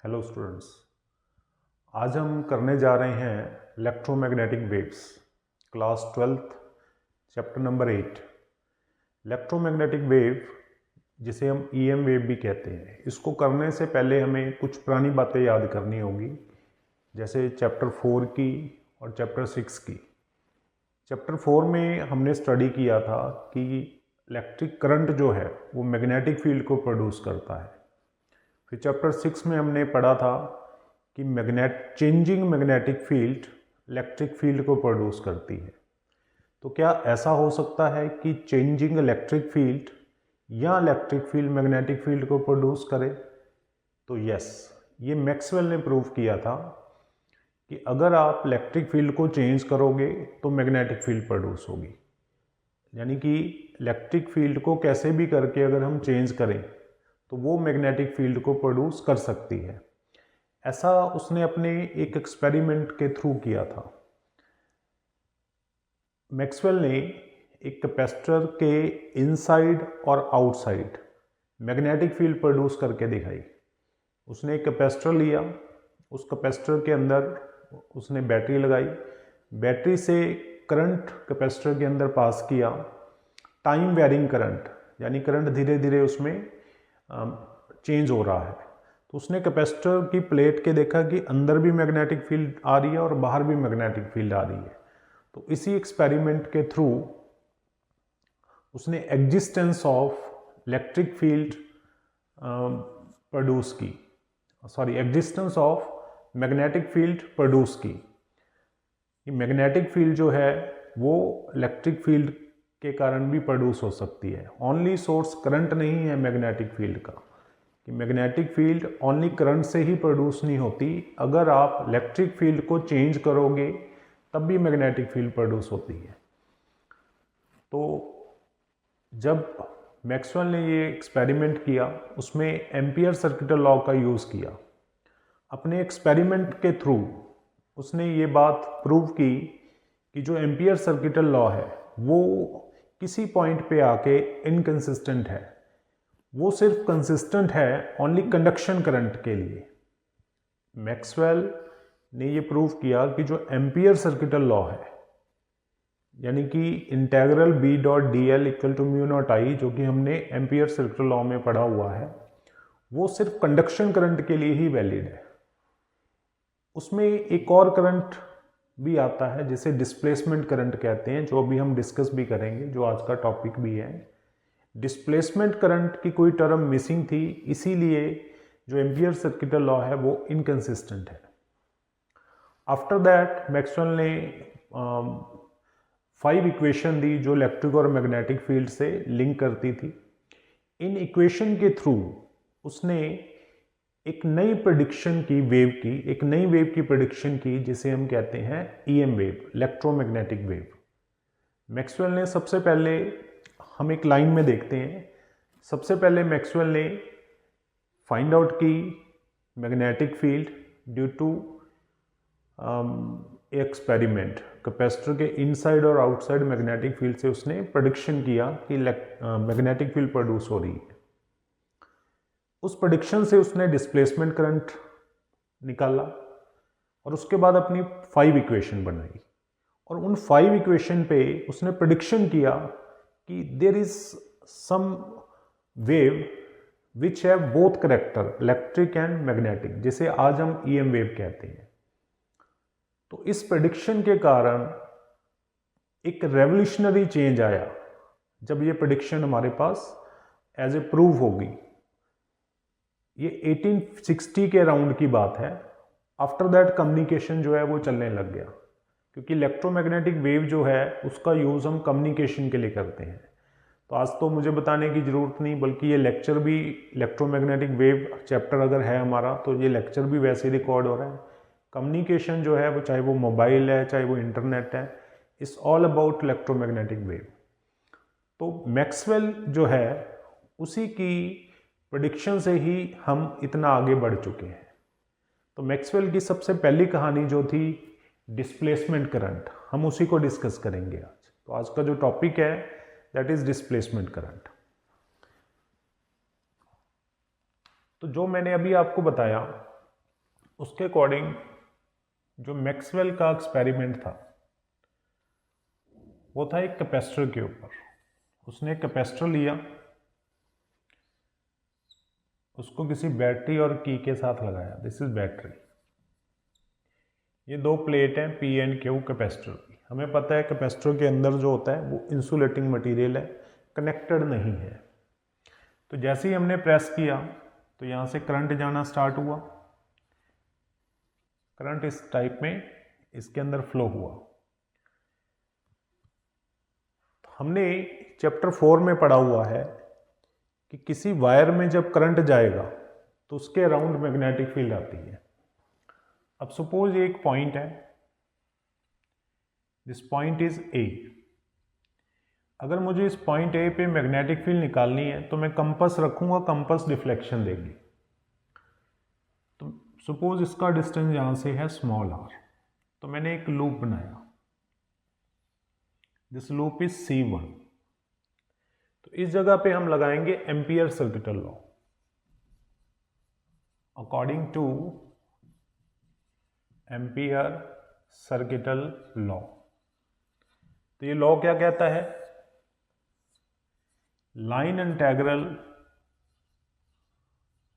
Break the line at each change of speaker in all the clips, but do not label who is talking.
Hello students, आज हम करने जा रहे हैं electromagnetic waves, class 12th, chapter number 8। Electromagnetic wave, जिसे हम ईएम वेव भी कहते हैं, इसको करने से पहले हमें कुछ पुरानी बातें याद करनी होगी, जैसे चैप्टर 4 की और चैप्टर 6 की। चैप्टर 4 में हमने स्टडी किया था कि इलेक्ट्रिक करंट जो है वो मैग्नेटिक फील्ड को प्रोड्यूस करता है। फिर चैप्टर 6 में हमने पढ़ा था कि changing magnetic field electric field को प्रोड्यूस करती है। तो क्या ऐसा हो सकता है कि चेंजिंग इलेक्ट्रिक फील्ड या इलेक्ट्रिक फील्ड मैग्नेटिक फील्ड को प्रोड्यूस करे? तो यस, ये मैक्सवेल ने प्रूव किया था कि अगर आप इलेक्ट्रिक फील्ड को चेंज करोगे तो मैग्नेटिक फील्ड प्रोड्यूस होगी। यानी कि इलेक्ट्रिक फील्ड को कैसे भी करके अगर हम चेंज करें तो वो मैग्नेटिक फील्ड को प्रोड्यूस कर सकती है। ऐसा उसने अपने एक एक्सपेरिमेंट के थ्रू किया था। मैक्सवेल ने एक कैपेसिटर के इनसाइड और आउटसाइड मैग्नेटिक फील्ड प्रोड्यूस करके दिखाई। उसने एक कैपेसिटर लिया, उस कैपेसिटर के अंदर उसने बैटरी लगाई, बैटरी से करंट कैपेसिटर के अंदर पास किया, टाइम वेरिंग करंट, यानी करंट धीरे धीरे उसमें चेंज हो रहा है। तो उसने कैपेसिटर की प्लेट के देखा कि अंदर भी मैग्नेटिक फील्ड आ रही है और बाहर भी मैग्नेटिक फील्ड आ रही है। तो इसी एक्सपेरिमेंट के थ्रू उसने existence of electric field existence of magnetic field produce की। मैग्नेटिक फील्ड जो है वो इलेक्ट्रिक फील्ड के कारण भी प्रोड्यूस हो सकती है। ओनली सोर्स करंट नहीं है मैग्नेटिक फील्ड का, कि मैग्नेटिक फील्ड ओनली करंट से ही प्रोड्यूस नहीं होती। अगर आप इलेक्ट्रिक फील्ड को चेंज करोगे तब भी मैग्नेटिक फील्ड प्रोड्यूस होती है। तो जब मैक्सवेल ने ये एक्सपेरिमेंट किया, उसमें एम्पियर सर्किटल लॉ का यूज़ किया। अपने एक्सपेरिमेंट के थ्रू उसने ये बात प्रूव की कि जो एम्पियर सर्किटल लॉ है वो किसी पॉइंट पे आके इनकंसिस्टेंट है। वो सिर्फ कंसिस्टेंट है ओनली कंडक्शन करंट के लिए। मैक्सवेल ने ये प्रूव किया कि जो एम्पियर सर्किटल लॉ है, यानी कि integral B dot D L equal to mu naught I, जो कि हमने एम्पियर सर्किटल लॉ में पढ़ा हुआ है, वो सिर्फ कंडक्शन करंट के लिए ही वैलिड है। उसमें एक और करंट भी आता है जिसे डिस्प्लेसमेंट करंट कहते हैं, जो अभी हम डिस्कस भी करेंगे, जो आज का टॉपिक भी है। डिस्प्लेसमेंट करंट की कोई टर्म मिसिंग थी, इसीलिए जो एम्पियर सर्किटल लॉ है वो इनकंसिस्टेंट है। आफ्टर दैट मैक्सवेल ने 5 इक्वेशन दी जो इलेक्ट्रिक और मैग्नेटिक फील्ड से लिंक करती थी। इन इक्वेशन के थ्रू उसने एक नई प्रेडिक्शन की, एक नई वेव की प्रेडिक्शन की, जिसे हम कहते हैं EM wave, electromagnetic wave. Maxwell ने सबसे पहले, हम एक लाइन में देखते हैं, सबसे पहले मैक्सवेल ने फाइंड आउट की magnetic field due to experiment. Capacitor के इनसाइड और आउटसाइड मैग्नेटिक फील्ड से उसने प्रेडिक्शन किया कि मैग्नेटिक फील्ड प्रोड्यूस हो रही है। उस प्रेडिक्शन से उसने डिस्प्लेसमेंट करंट निकाला और उसके बाद अपनी 5 इक्वेशन बनाई, और उन 5 इक्वेशन पे उसने प्रेडिक्शन किया कि there is some wave which have both character, electric and magnetic, जिसे आज हम ईएम वेव कहते हैं। तो इस प्रेडिक्शन के कारण एक रेवोल्यूशनरी चेंज आया जब ये प्रेडिक्शन हमारे पास एज ए प्रूव होगी। ये 1860 के राउंड की बात है। आफ्टर दैट कम्युनिकेशन जो है वो चलने लग गया, क्योंकि इलेक्ट्रोमैग्नेटिक वेव जो है उसका यूज़ हम कम्युनिकेशन के लिए करते हैं। तो आज तो मुझे बताने की ज़रूरत नहीं, बल्कि ये लेक्चर भी, इलेक्ट्रोमैग्नेटिक वेव चैप्टर अगर है हमारा, तो ये लेक्चर भी वैसे ही रिकॉर्ड हो रहा है। कम्युनिकेशन जो है वो, चाहे वो मोबाइल है, चाहे वो इंटरनेट है, it's all about electromagnetic wave. तो मैक्सवेल जो है उसी की प्रेडिक्शन से ही हम इतना आगे बढ़ चुके हैं। तो मैक्सवेल की सबसे पहली कहानी जो थी डिस्प्लेसमेंट करंट, हम उसी को डिस्कस करेंगे आज। तो आज का जो टॉपिक है दैट इज डिस्प्लेसमेंट करंट। तो जो मैंने अभी आपको बताया उसके अकॉर्डिंग जो मैक्सवेल का एक्सपेरिमेंट था वो था एक कैपेसिटर के ऊपर। उसने एक कैपेसिटर लिया, उसको किसी बैटरी और की के साथ लगाया। This is battery. ये दो प्लेट हैं पी एंड क्यू कैपेसिटर की। हमें पता है कैपेसिटर के अंदर जो होता है वो इंसुलेटिंग मटेरियल है, कनेक्टेड नहीं है। तो जैसे ही हमने प्रेस किया तो यहाँ से करंट जाना स्टार्ट हुआ। करंट इस टाइप में इसके अंदर फ्लो हुआ। तो हमने चैप्टर 4 में पढ़ा हुआ है कि किसी वायर में जब करंट जाएगा तो उसके अराउंड मैग्नेटिक फील्ड आती है। अब सपोज ये एक पॉइंट है, दिस पॉइंट इज ए। अगर मुझे इस पॉइंट ए पे मैग्नेटिक फील्ड निकालनी है तो मैं कंपास रखूंगा, कंपास डिफ्लेक्शन देगी। तो सपोज इसका डिस्टेंस यहां से है स्मॉल आर, तो मैंने एक लूप बनाया। This loop is C1। तो इस जगह पे हम लगाएंगे ampere circuital law. According to ampere circuital law, तो ये लॉ क्या कहता है? Line integral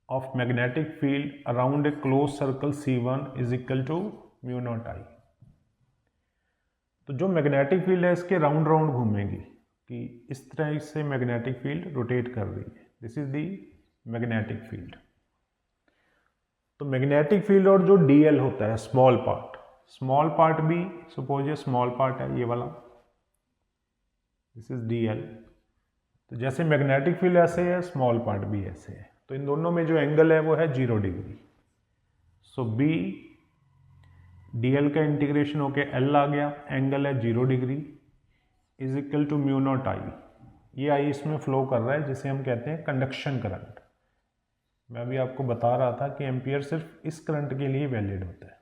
of magnetic field around a close circle C1 is equal to mu naught I. तो जो मैग्नेटिक फील्ड है इसके राउंड राउंड घूमेगी कि इस तरह से मैग्नेटिक फील्ड रोटेट कर रही है। This is the magnetic field. तो मैग्नेटिक फील्ड और जो डीएल होता है स्मॉल पार्ट भी सपोज ये स्मॉल पार्ट है, ये वाला, दिस इज डीएल। तो जैसे मैग्नेटिक फील्ड ऐसे है, स्मॉल पार्ट भी ऐसे है, तो इन दोनों में जो एंगल है वो है 0 डिग्री। सो बी डीएल का इंटीग्रेशन होके एल आ गया, एंगल है 0 degree, is equal to mu naught I. ये आई इसमें फ्लो कर रहा है जिसे हम कहते हैं कंडक्शन करंट। मैं अभी आपको बता रहा था कि एम्पियर सिर्फ इस करंट के लिए वैलिड होता है।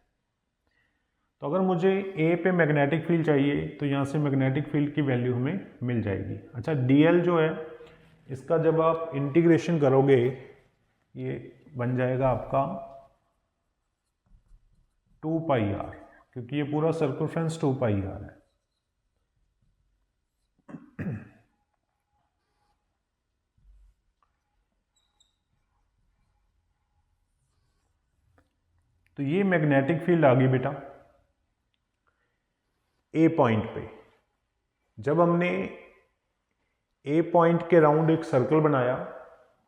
तो अगर मुझे ए पे मैग्नेटिक फील्ड चाहिए तो यहाँ से मैग्नेटिक फील्ड की वैल्यू हमें मिल जाएगी। अच्छा, डीएल जो है इसका जब आप इंटीग्रेशन करोगे ये बन जाएगा आपका 2 पाई आर, क्योंकि ये पूरा सर्कमफ्रेंस 2 पाई आर है। तो ये मैग्नेटिक फील्ड आ गई बेटा ए पॉइंट पे। जब हमने ए पॉइंट के राउंड एक सर्कल बनाया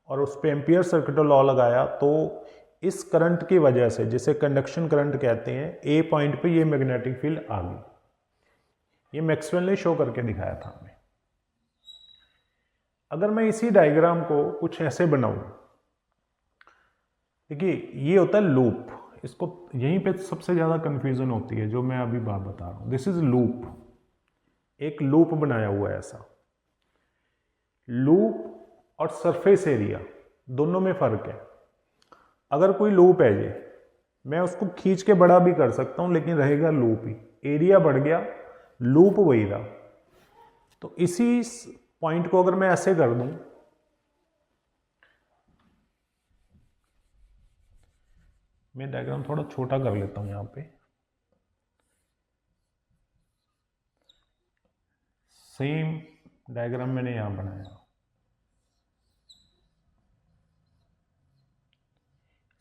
और उस पे एम्पियर सर्किटल लॉ लगाया, तो इस करंट की वजह से, जिसे कंडक्शन करंट कहते हैं, ए पॉइंट पे ये मैग्नेटिक फील्ड आ गई। ये मैक्सवेल ने शो करके दिखाया था हमें। अगर मैं इसी डायग्राम को कुछ ऐसे बनाऊं, देखिए ये होता है लूप। इसको यहीं पे सबसे ज़्यादा कंफ्यूजन होती है जो मैं अभी बात बता रहा हूँ। दिस इज लूप, एक लूप बनाया हुआ है ऐसा। लूप और सरफेस एरिया दोनों में फर्क है। अगर कोई लूप है ये, मैं उसको खींच के बड़ा भी कर सकता हूँ लेकिन रहेगा लूप ही। एरिया बढ़ गया, लूप वही रहा। तो इसी पॉइंट को अगर मैं ऐसे कर दूं, मैं डायग्राम थोड़ा छोटा कर लेता हूं यहां पे। सेम डायग्राम मैंने यहां बनाया,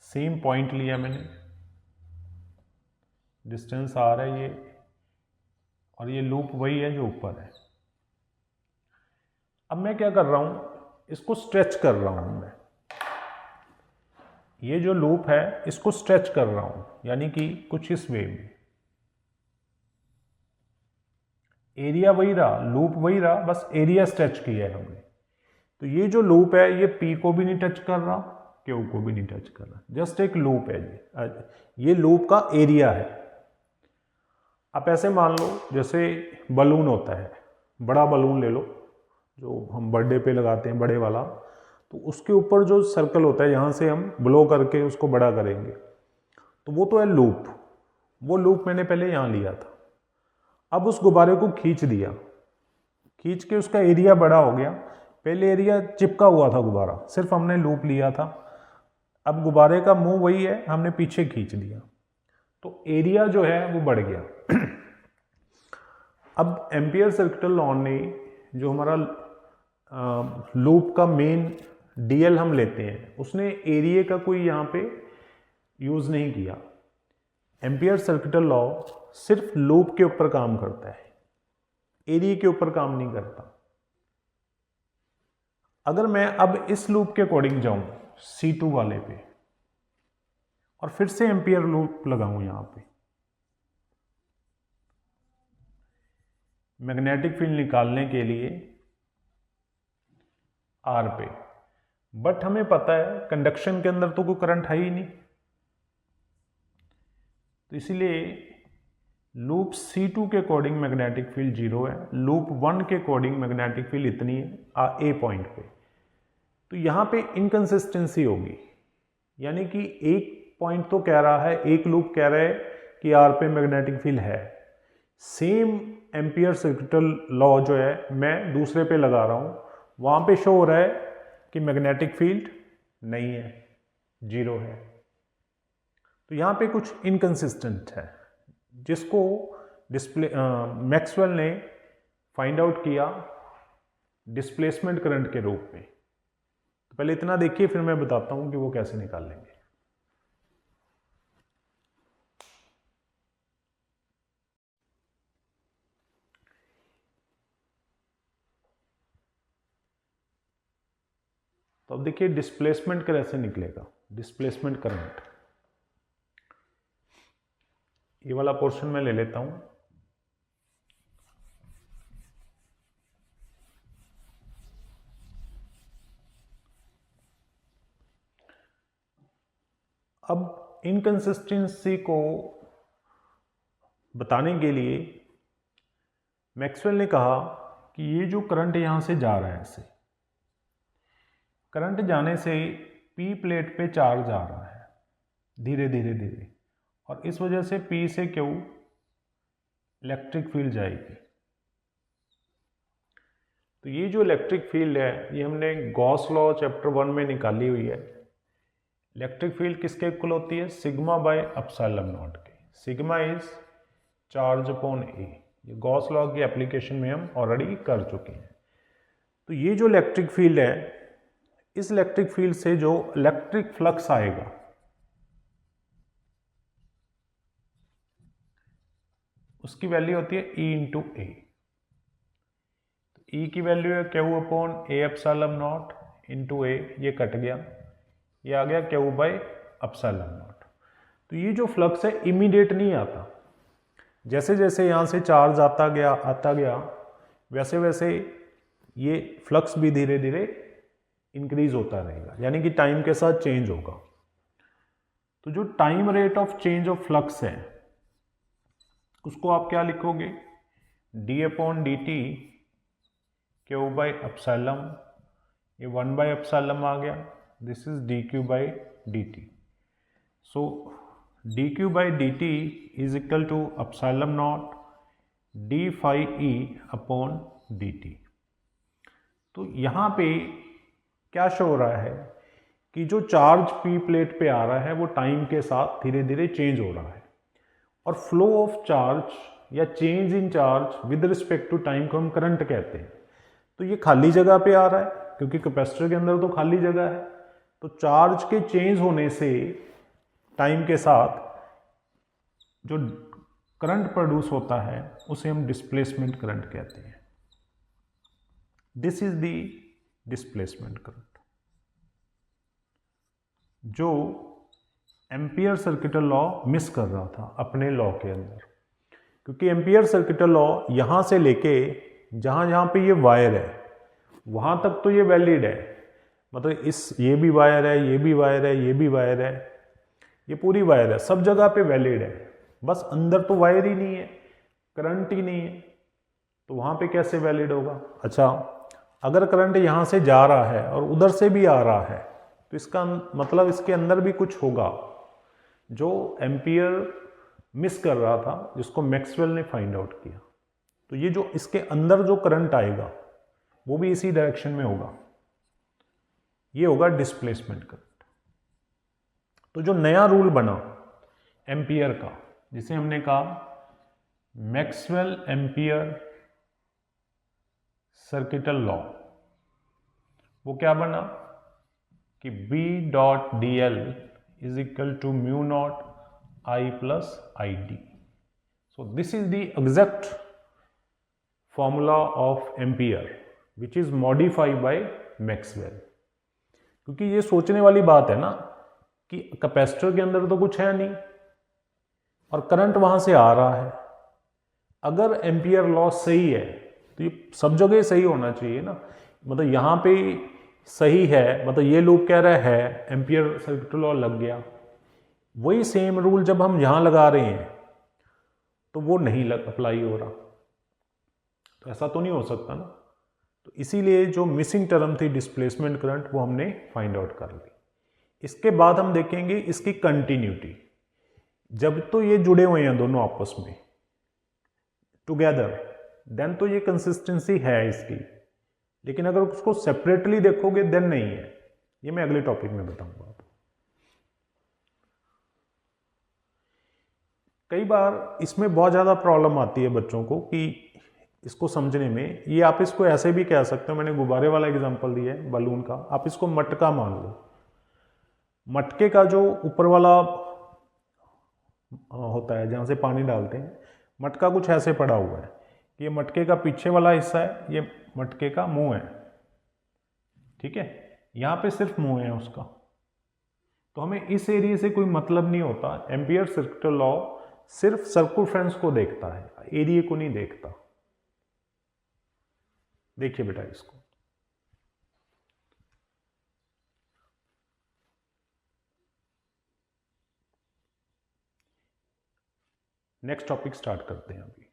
सेम पॉइंट लिया मैंने, डिस्टेंस आ रहा है ये, और ये लूप वही है जो ऊपर है। अब मैं क्या कर रहा हूं, इसको स्ट्रेच कर रहा हूं मैं। ये जो लूप है इसको स्ट्रेच कर रहा हूं, यानी कि कुछ इस वे में। एरिया वही रहा, लूप वही रहा, बस एरिया स्ट्रेच किया है हमने। तो ये जो लूप है ये पी को भी नहीं टच कर रहा, क्यू को भी नहीं टच कर रहा, जस्ट एक लूप है ये लूप का एरिया है। आप ऐसे मान लो जैसे बलून होता है, बड़ा बलून ले लो जो हम बर्थडे पे लगाते हैं, बड़े वाला। तो उसके ऊपर जो सर्कल होता है यहाँ से हम ब्लो करके उसको बड़ा करेंगे, तो वो तो है लूप। वो लूप मैंने पहले यहाँ लिया था। अब उस गुब्बारे को खींच दिया, खींच के उसका एरिया बड़ा हो गया। पहले एरिया चिपका हुआ था गुब्बारा, सिर्फ हमने लूप लिया था। अब गुब्बारे का मुंह वही है, हमने पीछे खींच दिया तो एरिया जो है वो बढ़ गया। अब एम्पियर सर्किटल लॉ ने जो हमारा लूप का मेन डीएल हम लेते हैं उसने एरिया का कोई यहाँ पे यूज़ नहीं किया। एम्पियर सर्किटल लॉ सिर्फ लूप के ऊपर काम करता है, एरिया के ऊपर काम नहीं करता। अगर मैं अब इस लूप के अकॉर्डिंग जाऊं C2 वाले पे और फिर से एम्पियर लूप लगाऊं यहां पे, मैग्नेटिक फील्ड निकालने के लिए R पे, बट हमें पता है कंडक्शन के अंदर तो कोई करंट है ही नहीं, तो इसीलिए लूप C2 के अकॉर्डिंग मैग्नेटिक फील्ड 0 है, लूप 1 के अकॉर्डिंग मैग्नेटिक फील्ड इतनी है ए पॉइंट पे। तो यहाँ पे इनकंसिस्टेंसी होगी, यानी कि एक पॉइंट तो कह रहा है, एक लूप कह रहा है कि आर पे मैग्नेटिक फील्ड है, सेम एम्पियर सर्किटल लॉ जो है मैं दूसरे पे लगा रहा हूँ, वहाँ पे शो हो रहा है कि मैग्नेटिक फील्ड नहीं है, 0 है। तो यहाँ पे कुछ इनकंसिस्टेंट है जिसको मैक्सवेल ने फाइंड आउट किया डिस्प्लेसमेंट करंट के रूप में। तो पहले इतना देखिए, फिर मैं बताता हूं कि वो कैसे निकालेंगे। तो अब देखिए डिस्प्लेसमेंट कैसे निकलेगा। डिस्प्लेसमेंट करंट, ये वाला पोर्शन मैं ले लेता हूं। अब इनकंसिस्टेंसी को बताने के लिए मैक्सवेल ने कहा कि ये जो करंट यहां से जा रहा है, ऐसे करंट जाने से पी प्लेट पे चार्ज आ रहा है धीरे धीरे धीरे, और इस वजह से पी से क्यू इलेक्ट्रिक फील्ड जाएगी। तो ये जो इलेक्ट्रिक फील्ड है ये हमने गॉस लॉ चैप्टर 1 में निकाली हुई है। इलेक्ट्रिक फील्ड किसके इक्वल होती है? सिग्मा बाय एप्सिलॉन नॉट के। सिग्मा इज चार्ज अपॉन ए। ये गॉस लॉ की एप्लीकेशन में हम ऑलरेडी कर चुके हैं। तो ये जो इलेक्ट्रिक फील्ड है, इस इलेक्ट्रिक फील्ड से जो इलेक्ट्रिक फ्लक्स आएगा उसकी वैल्यू होती है E इंटू ए। E की वैल्यू है Q upon A epsilon naught into A, ये कट गया, ये आ गया क्यू बाय एप्सिलॉन नॉट। तो ये जो फ्लक्स है इमीडिएट नहीं आता, जैसे जैसे यहाँ से चार्ज आता गया वैसे वैसे ये फ्लक्स भी धीरे धीरे इंक्रीज होता रहेगा, यानी कि टाइम के साथ चेंज होगा। तो जो time rate of change of flux है उसको आप क्या लिखोगे? D upon D T Q by epsilon, ये 1 बाई एप्सिलॉन आ गया, this is D Q by D T. So D Q by D T is equal to epsilon naught D phi E upon D T. तो यहाँ पे क्या show हो रहा है कि जो चार्ज पी प्लेट पे आ रहा है वो टाइम के साथ धीरे धीरे चेंज हो रहा है, और फ्लो ऑफ चार्ज या change in charge with respect to time को हम करंट कहते हैं। तो ये खाली जगह पे आ रहा है क्योंकि कैपेसिटर के अंदर तो खाली जगह है, तो चार्ज के चेंज होने से टाइम के साथ जो करंट प्रोड्यूस होता है उसे हम डिस्प्लेसमेंट करंट कहते हैं। This is the displacement current जो एम्पियर सर्किटल लॉ मिस कर रहा था अपने लॉ के अंदर, क्योंकि एम्पियर सर्किटल लॉ यहाँ से लेके जहाँ जहाँ पे ये वायर है वहाँ तक तो ये वैलिड है, मतलब ये भी वायर है, ये भी वायर है, ये भी वायर है, ये पूरी वायर है, सब जगह पे वैलिड है, बस अंदर तो वायर ही नहीं है, करंट ही नहीं है, तो वहाँ पे कैसे वैलिड होगा? अच्छा, अगर करंट यहाँ से जा रहा है और उधर से भी आ रहा है तो इसका मतलब इसके अंदर भी कुछ होगा जो एम्पियर मिस कर रहा था, जिसको मैक्सवेल ने फाइंड आउट किया। तो ये जो इसके अंदर जो करंट आएगा वो भी इसी डायरेक्शन में होगा, ये होगा डिस्प्लेसमेंट करंट। तो जो नया रूल बना एम्पियर का, जिसे हमने कहा मैक्सवेल एम्पियर सर्किटल लॉ, वो क्या बना कि B dot D L is equal to mu naught I plus I D. So this is the exact formula of Ampere which is modified by Maxwell. क्योंकि ये सोचने वाली बात है ना कि कैपेसिटर के अंदर तो कुछ है नहीं और करंट वहां से आ रहा है. अगर एम्पियर लॉ सही है तो ये सब जगह सही होना चाहिए ना. मतलब यहाँ पे सही है, मतलब ये लूप कह रहा है एम्पियर सर्किट लॉ लग गया, वही सेम रूल जब हम यहाँ लगा रहे हैं तो वो नहीं अप्लाई हो रहा. तो ऐसा तो नहीं हो सकता ना. तो इसीलिए जो मिसिंग टर्म थी डिस्प्लेसमेंट करंट, वो हमने फाइंड आउट कर ली. इसके बाद हम देखेंगे इसकी कंटिन्यूटी. जब तो ये जुड़े हुए हैं दोनों आपस में टुगेदर, देन तो ये कंसिस्टेंसी है इसकी. लेकिन अगर उसको सेपरेटली देखोगे देन नहीं है. ये मैं अगले टॉपिक में बताऊंगा आपको. कई बार इसमें बहुत ज़्यादा प्रॉब्लम आती है बच्चों को कि इसको समझने में. ये आप इसको ऐसे भी कह सकते हो, मैंने गुब्बारे वाला एग्जांपल दिया है बलून का, आप इसको मटका मान लो. मटके का जो ऊपर वाला होता है जहाँ से पानी डालते हैं, मटका कुछ ऐसे पड़ा हुआ है कि ये मटके का पीछे वाला हिस्सा है, ये मटके का मुंह है. ठीक है, यहाँ पे सिर्फ मुंह है उसका. तो हमें इस एरिया से कोई मतलब नहीं होता. एम्पियर सर्किट लॉ सिर्फ सर्कुम्फ्रेंस को देखता है, एरिया को नहीं देखता. देखिए बेटा इसको. नेक्स्ट टॉपिक स्टार्ट करते हैं अभी.